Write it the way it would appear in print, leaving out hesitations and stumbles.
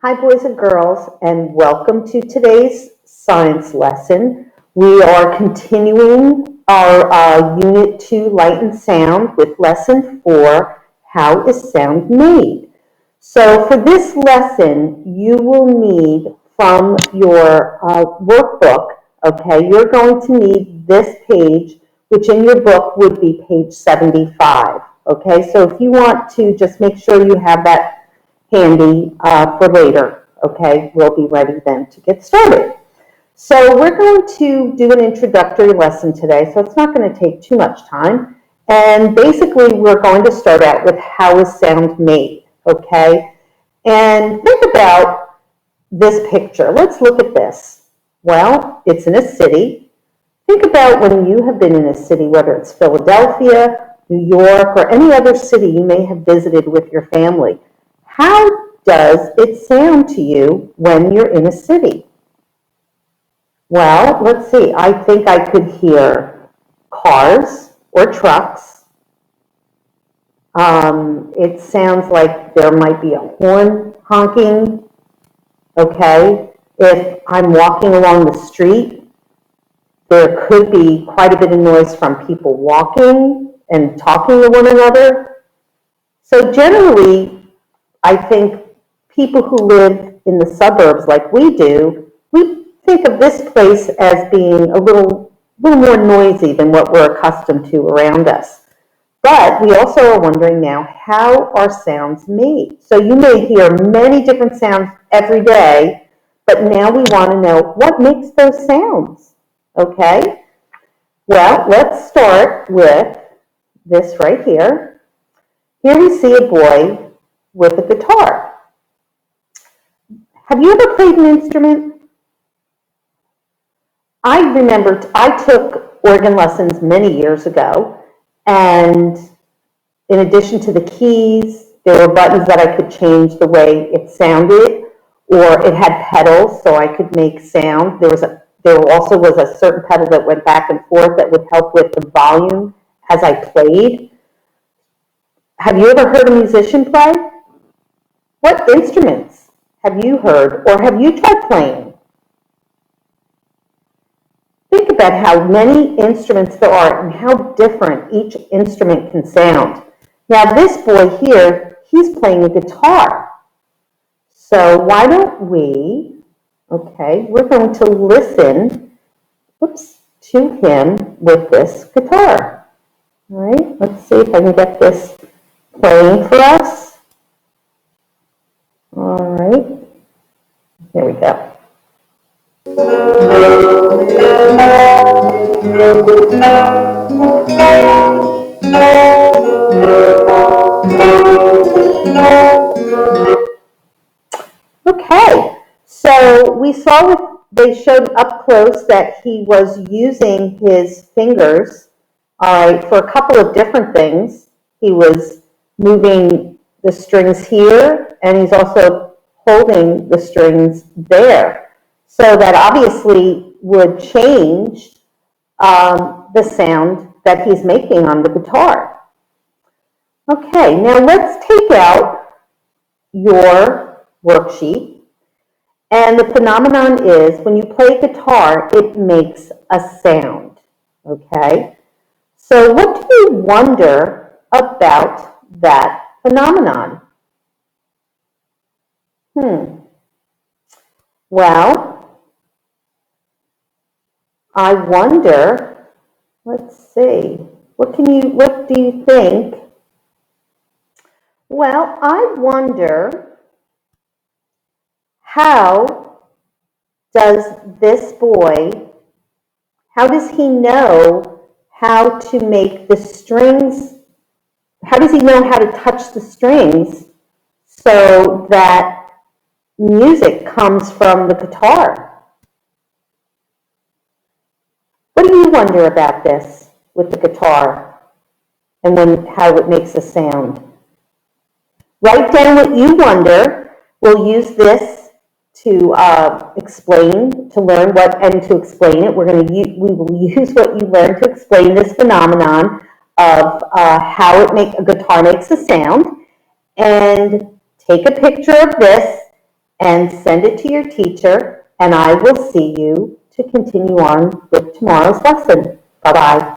Hi, boys and girls, and welcome to today's science lesson. We are continuing our Unit 2 Light and Sound with Lesson 4, How is Sound Made? So for this lesson, you will need from your workbook, okay, you're going to need this page, which in your book would be page 75, okay? So if you want to just make sure you have that handy for later. Okay, we'll be ready then to get started. So we're going to do an introductory lesson today, so it's not going to take too much time. And basically, we're going to start out with how is sound made, okay? And think about this picture. Let's look at this. Well, it's in a city. Think about when you have been in a city, whether it's Philadelphia, New York, or any other city you may have visited with your family. How does it sound to you when you're in a city? Well, let's see. I think I could hear cars or trucks. It sounds like there might be a horn honking. Okay. If I'm walking along the street, there could be quite a bit of noise from people walking and talking to one another. So generally, I think people who live in the suburbs like we do, we think of this place as being a little more noisy than what we're accustomed to around us. But we also are wondering now, how are sounds made? So you may hear many different sounds every day, but now we want to know what makes those sounds, okay? Well, let's start with this right here. Here we see a boy with a guitar. Have you ever played an instrument? I remember I took organ lessons many years ago, and in addition to the keys, there were buttons that I could change the way it sounded, or it had pedals so I could make sound. There also was a certain pedal that went back and forth that would help with the volume as I played. Have you ever heard a musician play? What instruments have you heard or have you tried playing? Think about how many instruments there are and how different each instrument can sound. Now this boy here, he's playing a guitar. So why don't we, okay, we're going to listen, to him with this guitar. All right, let's see if I can get this playing for us. All right, here we go. Okay, so we saw they showed up close that he was using his fingers, all right, for a couple of different things. He was moving the strings here, and he's also holding the strings there. So that obviously would change the sound that he's making on the guitar. Okay, now let's take out your worksheet. And the phenomenon is when you play guitar, it makes a sound. Okay? So what do you wonder about that phenomenon? Well, I wonder, let's see, what do you think? Well, I wonder, how does this boy, how does he know how to make the strings, how does he know how to touch the strings so that music comes from the guitar? What do you wonder about this with the guitar and how it makes a sound? Write down what you wonder. We'll use this to explain, to learn what, and to explain it. We will use what you learned to explain this phenomenon of how a guitar makes a sound. And take a picture of this and send it to your teacher, and I will see you to continue on with tomorrow's lesson. Bye-bye.